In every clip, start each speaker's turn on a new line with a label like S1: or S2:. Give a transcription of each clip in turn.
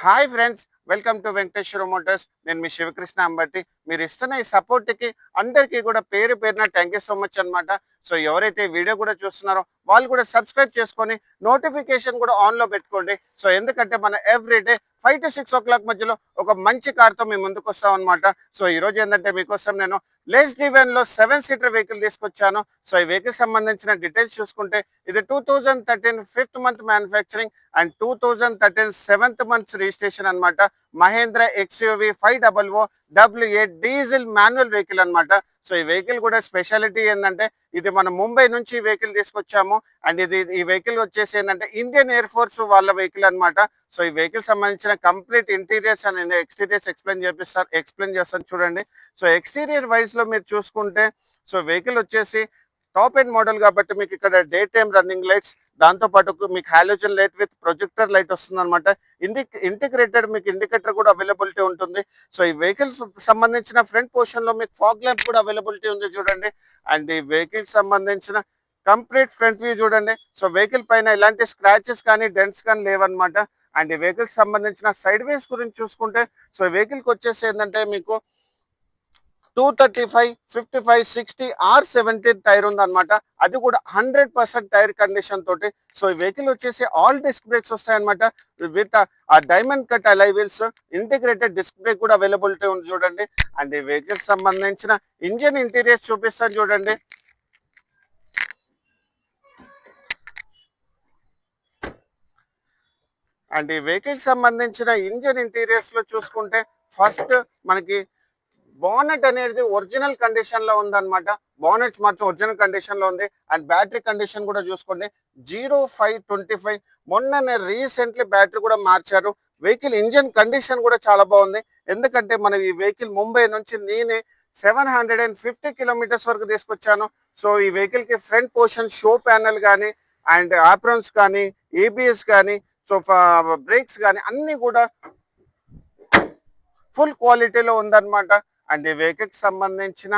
S1: Hi friends, welcome to Venkateswara Motors. నేను మీ శివకృష్ణ అంబటి. మీరు ఇస్తున్న ఈ సపోర్ట్కి అందరికీ కూడా పేరు పేరున థ్యాంక్ యూ సో మచ్ అనమాట. సో ఎవరైతే ఈ వీడియో కూడా చూస్తున్నారో వాళ్ళు కూడా సబ్స్క్రైబ్ చేసుకొని నోటిఫికేషన్ కూడా ఆన్లో పెట్టుకోండి. సో ఎందుకంటే మన ఎవ్రీడే 5 to 6 o'clock మధ్యలో ఒక మంచి కార్తో మేము ముందుకు వస్తాం అనమాట. సో ఈరోజు ఏంటంటే మీకోసం నేను లెస్ డివెన్లో 7-seater వెహికల్ తీసుకొచ్చాను. సో ఈ వెహికల్ సంబంధించిన డీటెయిల్స్ చూసుకుంటే ఇది 2013 5th month manufacturing and 2013 7th month registration అనమాట. Mahindra XUV 500 W8 diesel manual vehicle అనమాట. సో ఈ వెహికల్ కూడా స్పెషాలిటీ ఏంటంటే ఇది మనం ముంబై నుంచి ఈ వెహికల్ తీసుకొచ్చాము. అండ్ ఈ వెహికల్ వచ్చేసి ఏంటంటే ఇండియన్ ఎయిర్ ఫోర్స్ వాళ్ళ వెహికల్ అనమాట. సో ఈ వెహికల్ సంబంధించిన complete interiors and exteriors explain చేస్తాను చూడండి. సో ఎక్స్టీరియర్ వైజ్ లో మీరు చూసుకుంటే సో వెహికల్ వచ్చేసి టాప్ ఎండ్ మోడల్ కాబట్టి మీకు ఇక్కడ డే టైమ్ రన్నింగ్ లైట్స్, దాంతో పాటు మీకు halogen light with projector light వస్తుంది అనమాట. ఇంటిగ్రేటెడ్ మీకు ఇండికేటర్ కూడా అవైలబిలిటీ ఉంటుంది. సో ఈ వెహికల్ సంబంధించిన ఫ్రంట్ పోర్షన్ లో మీకు ఫాగ్ ల్యాంప్ కూడా అవైలబిలిటీ ఉంది చూడండి. అండ్ ఈ వెహికల్ సంబంధించిన కంప్లీట్ ఫ్రంట్ వ్యూ చూడండి. సో వెహికల్ పైన ఎలాంటి స్క్రాచెస్ కానీ డెంట్స్ కానీ లేవన్నమాట. అండ్ ఈ వెహికల్ సంబంధించిన సైడ్ వేస్ గురించి చూసుకుంటే సో వెహికల్కి వచ్చేసి ఏంటంటే మీకు 235, 55, 60 R17 టైర్ ఉందన్నమాట. అది కూడా 100% టైర్ కండిషన్ తోటి. సో ఈ వెహికల్ వచ్చేసి ఆల్ డిస్క్ బ్రేక్స్ వస్తాయన్నమాట. విత్ ఆ diamond cut alloy wheels, integrated disc brake కూడా అవైలబిలిటీ ఉంది చూడండి. అండ్ ఈ వెహికల్ సంబంధించిన ఇంజిన్ ఇంటీరియర్స్ చూపిస్తాను చూడండి. అండ్ ఈ వెహికల్ సంబంధించిన ఇంజిన్ ఇంటీరియర్స్ లో చూసుకుంటే ఫస్ట్ మనకి బోనెట్ అనేది ఒరిజినల్ కండిషన్ లో ఉందన్నమాట. బోనెట్స్ మాత్రం ఒరిజినల్ కండిషన్ లో ఉంది. అండ్ బ్యాటరీ కండిషన్ కూడా చూసుకోండి 0525. మొన్ననే రీసెంట్లీ బ్యాటరీ కూడా మార్చారు. వెహికల్ ఇంజిన్ కండిషన్ కూడా చాలా బాగుంది. ఎందుకంటే మనం ఈ వెహికల్ ముంబై నుంచి నేనే 750 కిలోమీటర్స్ వరకు తీసుకొచ్చాను. సో ఈ వెహికల్ కి ఫ్రంట్ పోర్షన్ షో ప్యానల్ కానీ అండ్ ఆప్రాన్స్ కానీ ఏబిఎస్ కానీ సో బ్రేక్స్ కానీ అన్ని కూడా ఫుల్ క్వాలిటీలో ఉందన్నమాట. అండ్ ఈ వెహికల్కి సంబంధించిన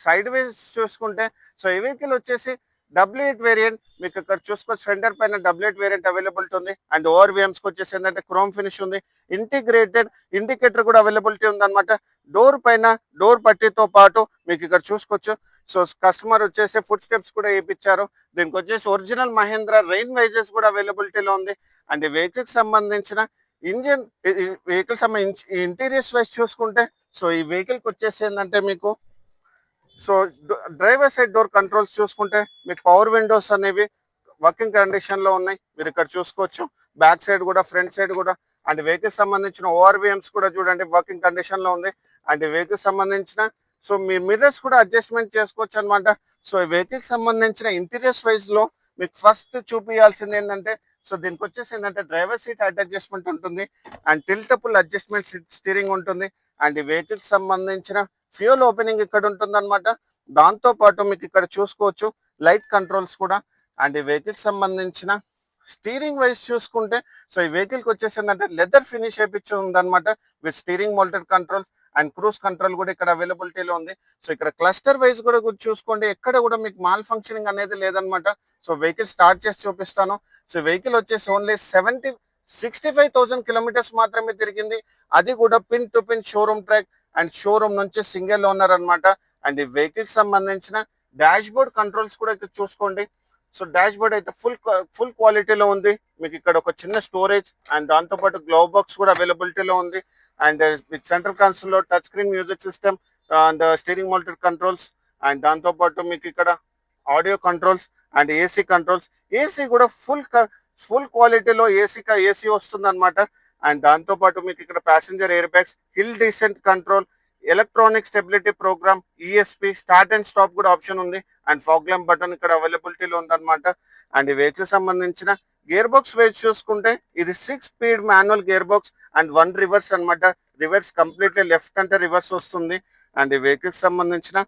S1: సైడ్ వేస్ చూసుకుంటే సో ఈ వెహికల్ వచ్చేసి W8 వేరియంట్. మీకు ఇక్కడ చూసుకోవచ్చు ఫెండర్ పైన W8 వేరియంట్ అవైలబిలిటీ ఉంది. అండ్ ఓఆర్విఎమ్స్కి వచ్చేసి ఏంటంటే క్రోమ్ ఫినిష్ ఉంది. ఇంటిగ్రేటెడ్ ఇండికేటర్ కూడా అవైలబిలిటీ ఉందన్నమాట. డోర్ పైన డోర్ పట్టీతో పాటు మీకు ఇక్కడ చూసుకోవచ్చు. సో కస్టమర్ వచ్చేసి ఫుడ్ స్టెప్స్ కూడా వేయించారు. దీనికి వచ్చేసి ఒరిజినల్ మహేంద్ర రెయిన్ వైజెస్ కూడా అవైలబిలిటీలో ఉంది. అండ్ ఈ వెహికల్కి సంబంధించిన ఇంజిన్ వెహికల్ సంబంధించి ఇంటీరియర్స్ వైజ్ చూసుకుంటే సో ఈ వెహికల్కి వచ్చేసి ఏంటంటే మీకు so driver side door controls చూసుకుంటే మీకు పవర్ విండోస్ అనేవి వర్కింగ్ కండిషన్ లో ఉన్నాయి. మీరు ఇక్కడ చూసుకోవచ్చు. బ్యాక్ సైడ్ కూడా ఫ్రంట్ సైడ్ కూడా. అండ్ వెహికల్ సంబంధించిన ఓఆర్విఎమ్స్ కూడా చూడండి వర్కింగ్ కండిషన్ లో ఉంది. అండ్ వెహికల్ సంబంధించిన సో మీ మిర్రర్స్ కూడా అడ్జస్ట్మెంట్ చేసుకోవచ్చు అనమాట. సో ఈ వెహికల్ సంబంధించిన ఇంటీరియర్స్ వైజ్ లో మీకు ఫస్ట్ చూపించాల్సింది ఏంటంటే సో దీనికి వచ్చేసి ఏంటంటే డ్రైవర్ సీట్ అడ్జస్ట్మెంట్ ఉంటుంది. అండ్ టిల్టబుల్ అడ్జస్ట్మెంట్ స్టీరింగ్ ఉంటుంది. అండ్ ఈ వెహికల్ సంబంధించిన ఫ్యూల్ ఓపెనింగ్ ఇక్కడ ఉంటుంది అనమాట. దాంతో పాటు మీకు ఇక్కడ చూసుకోవచ్చు లైట్ కంట్రోల్స్ కూడా. అండ్ ఈ వెహికల్ సంబంధించిన స్టీరింగ్ వైజ్ చూసుకుంటే సో ఈ వెహికల్కి వచ్చేసి ఏంటంటే లెదర్ ఫినిష్ వేయించి ఉందన్నమాట. With steering mounted controls and cruise control కూడా ఇక్కడ అవైలబిలిటీలో ఉంది. సో ఇక్కడ క్లస్టర్ వైజ్ కూడా చూసుకోండి, ఎక్కడ కూడా మీకు మాల్ ఫంక్షనింగ్ అనేది లేదనమాట. సో వెహికల్ స్టార్ట్ చేసి చూపిస్తాను. సో వెహికల్ వచ్చేసి ఓన్లీ 65,000 కిలోమీటర్స్ మాత్రమే తిరిగింది. అది కూడా pin to pin showroom track and showroom నుంచి సింగిల్ ఓనర్ అనమాట. అండ్ ఈ వెహికల్ సంబంధించిన డాష్ బోర్డ్ కంట్రోల్స్ కూడా ఇక్కడ చూసుకోండి. సో డాష్ బోర్డ్ అయితే ఫుల్ క్వాలిటీలో ఉంది. మీకు ఇక్కడ ఒక చిన్న స్టోరేజ్ అండ్ దాంతో పాటు గ్లవ్ బాక్స్ కూడా అవైలబిలిటీలో ఉంది. అండ్ మీకు సెంట్రల్ కన్సోల్ లో touch screen music system and steering mounted controls and దాంతో పాటు మీకు ఇక్కడ audio controls and AC controls. AC కూడా ఫుల్ క్వాలిటీలో ఏసీ వస్తుంది అనమాట. అండ్ దాంతో పాటు మీకు ఇక్కడ passenger air bags, hill descent control, electronic stability program, ESP, start and stop కూడా ఆప్షన్ ఉంది. అండ్ ఫాగ్ ల్యాంప్ బటన్ ఇక్కడ అవైలబిలిటీలో ఉందన్నమాట. అండ్ ఈ వెహికల్ సంబంధించిన గేర్ బాక్స్ వైజ్ చూసుకుంటే ఇది 6 speed manual gear box and 1 reverse అనమాట. రివర్స్ కంప్లీట్లీ లెఫ్ట్ అంటే రివర్స్ వస్తుంది. అండ్ ఈ వెహికల్ సంబంధించిన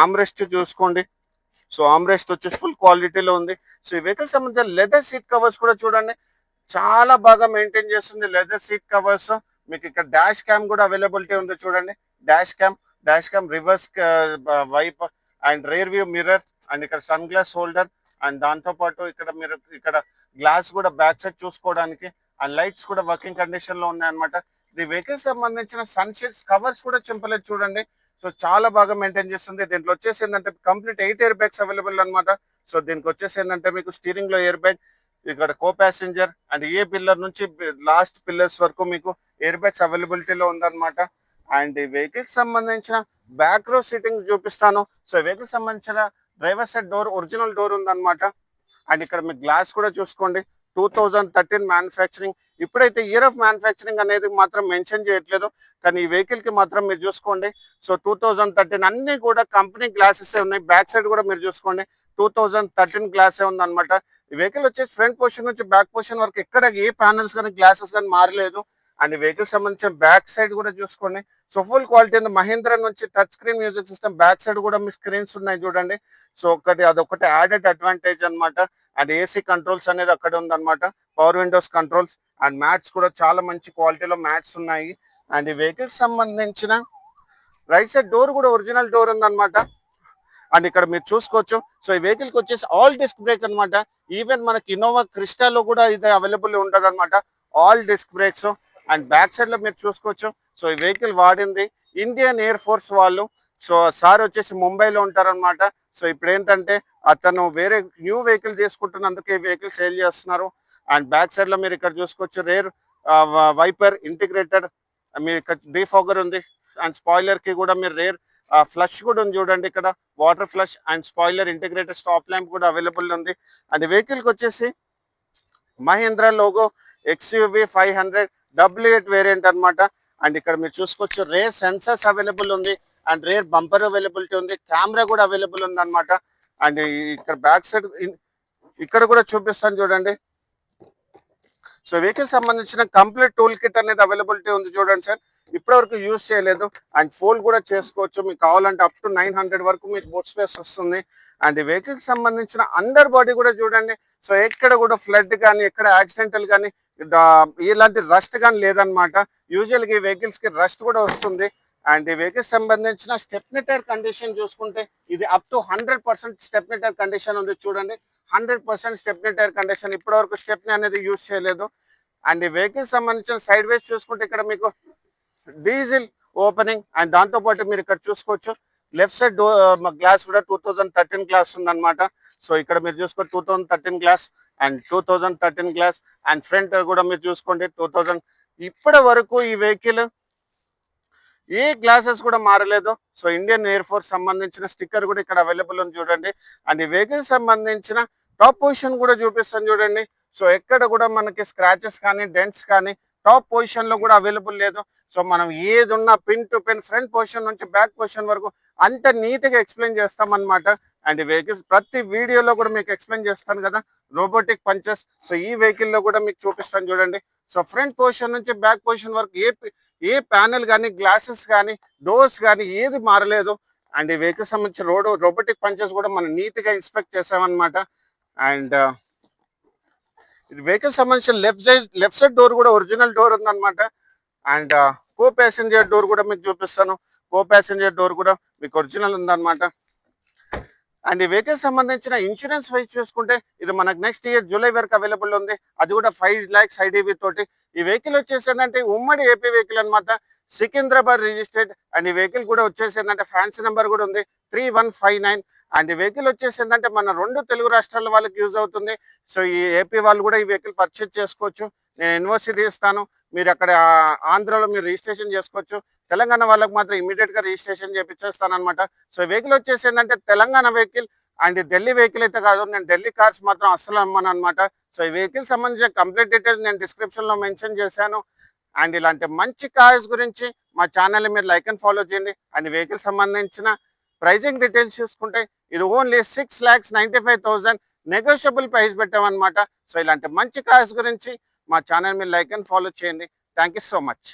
S1: ఆమ్రెస్ట్ చూసుకోండి. సో ఆమ్రెస్ట్ వచ్చేసి ఫుల్ క్వాలిటీలో ఉంది. సో ఈ వెహికల్ సంబంధించిన లెదర్ సీట్ కవర్స్ కూడా చూడండి, చాలా బాగా మెయింటైన్ చేస్తుంది లెదర్ సీట్ కవర్స్. మీకు ఇక్కడ డాష్ క్యామ్ కూడా అవైలబిలిటీ ఉంది చూడండి. Dash cam reverse wipe and rear view mirror and ఇక్కడ సన్ గ్లాస్ హోల్డర్ అండ్ దాంతో పాటు ఇక్కడ మీరు ఇక్కడ గ్లాస్ కూడా బ్యాక్ సైడ్ చూసుకోవడానికి అండ్ లైట్స్ కూడా వర్కింగ్ కండిషన్ లో ఉన్నాయన్నమాట. ఈ వెహికల్ సంబంధించిన సన్ షీట్స్ కవర్స్ కూడా చింపలేదు చూడండి. సో చాలా బాగా మెయింటైన్ చేస్తుంది. దీంట్లో వచ్చేసి ఏంటంటే కంప్లీట్ 8 ఎయిర్ బ్యాగ్స్ అవైలబుల్ అనమాట. సో దీనికి వచ్చేసి ఏంటంటే మీకు స్టీరింగ్ లో ఎయిర్ బ్యాగ్, ఇక్కడ co passenger and A pillar నుంచి లాస్ట్ పిల్లర్స్ వరకు మీకు ఎయిర్ బ్యాగ్స్ అవైలబిలిటీలో ఉందన్నమాట. అండ్ ఈ వెహికల్ సంబంధించిన బ్యాక్ రో సీటింగ్ చూపిస్తాను. సో వెహికల్ సంబంధించిన driver side door original door ఉందన్నమాట. అండ్ ఇక్కడ మీ గ్లాస్ కూడా చూసుకోండి, 2013 మ్యానుఫ్యాక్చరింగ్. ఇప్పుడైతే ఇయర్ ఆఫ్ మ్యానుఫ్యాక్చరింగ్ అనేది మాత్రం మెన్షన్ చేయట్లేదు, కానీ ఈ వెహికల్ కి మాత్రం మీరు చూసుకోండి. సో 2013 అన్ని కూడా కంపెనీ గ్లాసెస్ ఉన్నాయి. బ్యాక్ సైడ్ కూడా మీరు చూసుకోండి, 2013 గ్లాసే ఉందన్నమాట. ఈ వెహికల్ వచ్చేసి ఫ్రంట్ పోర్షన్ నుంచి బ్యాక్ పోర్షన్ వరకు ఎక్కడ ఏ ప్యానల్స్ కానీ గ్లాసెస్ కానీ మారలేదు. అండ్ వెహికల్ సంబంధించిన బ్యాక్ సైడ్ కూడా చూసుకోండి. సో ఫుల్ క్వాలిటీ ఉంది. మహీంద్రా నుంచి touch screen music system, back side కూడా మీ స్క్రీన్స్ ఉన్నాయి చూడండి. సో అదొకటి యాడెడ్ అడ్వాంటేజ్ అనమాట. అండ్ ఏసీ కంట్రోల్స్ అనేది అక్కడ ఉందన్నమాట, power Windows controls. And mats కూడా చాలా మంచి క్వాలిటీలో మ్యాట్స్ ఉన్నాయి. అండ్ ఈ వెహికల్ సంబంధించిన రైట్ సైడ్ డోర్ కూడా ఒరిజినల్ డోర్ ఉందన్నమాట. అండ్ ఇక్కడ మీరు చూసుకోవచ్చు. సో ఈ వెహికల్ కి వచ్చేసి ఆల్ డిస్క్ బ్రేక్ అనమాట. ఈవెన్ మనకి ఇన్నోవా క్రిస్టాలో కూడా ఇది అవైలబుల్ ఉండదు అనమాట, all disc brakes. And back side లో మీరు చూసుకోవచ్చు. సో ఈ వెహికల్ వాడింది ఇండియన్ ఎయిర్ ఫోర్స్ వాళ్ళు. సో సార్ వచ్చేసి ముంబైలో ఉంటారనమాట. సో ఇప్పుడు ఏంటంటే అతను వేరే న్యూ వెహికల్ తీసుకుంటున్నందుకు ఈ వెహికల్ సేల్ చేస్తున్నారు. అండ్ బ్యాక్ సైడ్ లో మీరు ఇక్కడ చూసుకోవచ్చు, రేర్ వైపర్ ఇంటిగ్రేటెడ్, మీరు ఇక్కడ డీఫాగర్ ఉంది. అండ్ స్పాయిలర్ కి కూడా మీరు రేర్ ఫ్లష్ కూడా ఉంది చూడండి, ఇక్కడ water flush and spoiler integrated stop lamp కూడా అవైలబుల్ ఉంది. అండ్ వెహికల్ కి వచ్చేసి Mahindra logo XUV 500 W8 variant అనమాట. అండ్ ఇక్కడ మీరు చూసుకోవచ్చు, రేర్ సెన్సర్స్ అవైలబుల్ ఉంది. అండ్ రేర్ బంపర్ అవైలబిలిటీ ఉంది, కెమెరా కూడా అవైలబుల్ ఉంది అనమాట. అండ్ ఇక్కడ బ్యాక్ సైడ్ ఇక్కడ కూడా చూపిస్తాను చూడండి. సో వెహికల్ సంబంధించిన కంప్లీట్ టూల్ కిట్ అనేది అవైలబిలిటీ ఉంది చూడండి సార్. ఇప్పటివరకు యూజ్ చేయలేదు. అండ్ ఫోల్డ్ కూడా చేసుకోవచ్చు, మీకు కావాలంటే అప్ టు 900 వరకు మీకు బూట్ స్పేస్ వస్తుంది. అండ్ ఈ వెహికల్ సంబంధించిన అండర్ బాడీ కూడా చూడండి. సో ఎక్కడ కూడా ఫ్లడ్ కానీ ఎక్కడ యాక్సిడెంటల్ కానీ ఇలాంటి రస్ట్ కానీ లేదనమాట. యూజువల్గా ఈ వెహికల్స్ కి రస్ట్ కూడా వస్తుంది. అండ్ ఈ వెహికల్ సంబంధించిన స్టెప్నీ టైర్ కండిషన్ చూసుకుంటే ఇది up to 100% stepney tyre condition ఉంది చూడండి. 100% స్టెప్నీ టైర్ కండిషన్. ఇప్పటివరకు స్టెప్నీ అనేది యూజ్ చేయలేదు. అండ్ ఈ వెహికల్ సంబంధించిన సైడ్ వేస్ చూసుకుంటే ఇక్కడ మీకు డీజిల్ ఓపెనింగ్. అండ్ దాంతో పాటు మీరు ఇక్కడ చూసుకోవచ్చు, లెఫ్ట్ సైడ్ గ్లాస్ కూడా 2013 గ్లాస్ ఉందన్నమాట. సో ఇక్కడ మీరు చూసుకోండి 2013 glass and 2013 glass. And front కూడా మీరు చూసుకోండి 2000. ఇప్పటి వరకు ఈ వెహికల్ ఏ గ్లాసెస్ కూడా మారలేదు. సో ఇండియన్ ఎయిర్ ఫోర్స్ సంబంధించిన స్టిక్కర్ కూడా ఇక్కడ అవైలబుల్ ఉంది చూడండి. అండ్ ఈ వెహికల్ సంబంధించిన టాప్ పొజిషన్ కూడా చూపిస్తాను చూడండి. సో ఎక్కడ కూడా మనకి స్క్రాచెస్ కానీ డెంట్స్ కానీ టాప్ పొజిషన్ లో కూడా అవైలబుల్ లేదు. సో మనం ఏది ఉన్నా pin to pin front position నుంచి బ్యాక్ పొజిషన్ వరకు అంత నీట్ గా ఎక్స్ప్లెయిన్ చేస్తాం అనమాట. అండ్ వెహికల్స్ ప్రతి వీడియోలో కూడా మీకు ఎక్స్ప్లెయిన్ చేస్తాను కదా, రోబోటిక్ పంచెస్. సో ఈ వెహికల్ లో కూడా మీకు చూపిస్తాను చూడండి. సో ఫ్రంట్ పొజిషన్ నుంచి బ్యాక్ పొజిషన్ వరకు ఏ ప్యానెల్ కానీ గ్లాసెస్ కానీ డోర్స్ కానీ ఏది మారలేదు. అండ్ ఈ వెహికల్ సంబంధించిన రోబోటిక్ పంచెస్ కూడా మనం నీట్ గా ఇన్స్పెక్ట్ చేసామన్నమాట. అండ్ వెహికల్ సంబంధించిన లెఫ్ట్ సైడ్ డోర్ కూడా ఒరిజినల్ డోర్ ఉందన్నమాట. అండ్ కో ప్యాసింజర్ డోర్ కూడా మీకు చూపిస్తాను. కో ప్యాసింజర్ డోర్ కూడా మీకు ఒరిజినల్ ఉందన్నమాట. అండ్ ఈ వెహికల్ సంబంధించిన ఇన్సూరెన్స్ వైజ్ చూసుకుంటే ఇది మనకు నెక్స్ట్ ఇయర్ జూలై వరకు అవైలబుల్ ఉంది. అది కూడా 5 lakhs IDV తోటి. ఈ వెహికల్ వచ్చేసి ఏంటంటే ఉమ్మడి ఏపీ వెహికల్ అనమాట, సికింద్రాబాద్ రిజిస్టర్డ్. అండ్ ఈ వెహికల్ కూడా వచ్చేసి ఏంటంటే ఫ్యాన్సీ నెంబర్ కూడా ఉంది 3159. అండ్ ఈ వెహికల్ వచ్చేసి ఏంటంటే మన 2 తెలుగు రాష్ట్రాల వాళ్ళకి యూజ్ అవుతుంది. సో ఈ ఏపీ వాళ్ళు కూడా ఈ వెహికల్ పర్చేజ్ చేసుకోవచ్చు. నేను ఇన్వాయిస్ ఇస్తాను, మీరు అక్కడ ఆంధ్రలో మీరు రిజిస్ట్రేషన్ చేసుకోవచ్చు. తెలంగాణ వాళ్ళకి మాత్రం ఇమీడియట్ గా రిజిస్ట్రేషన్ చేపించేస్తాను అనమాట. సో వెహికల్ వచ్చేసి ఏంటంటే Telangana vehicle and Delhi vehicle అయితే కాదు. నేను ఢిల్లీ కార్స్ మాత్రం అస్సలు అమ్మను అనమాట. సో ఈ వెహికల్ సంబంధించిన కంప్లీట్ డీటెయిల్స్ నేను డిస్క్రిప్షన్ లో మెన్షన్ చేశాను. అండ్ ఇలాంటి మంచి కార్స్ గురించి మా ఛానల్ మీరు లైక్ అండ్ ఫాలో చేయండి. అండ్ వెహికల్ సంబంధించిన ప్రైజింగ్ డీటెయిల్స్ చూసుకుంటే ఇది ఓన్లీ 6,95,000 నెగోషియబుల్ ప్రైస్ పెట్టామన్నమాట. సో ఇలాంటి మంచి కార్స్ గురించి మా ఛానల్ మీరు లైక్ అండ్ ఫాలో చేయండి. Thank you so much.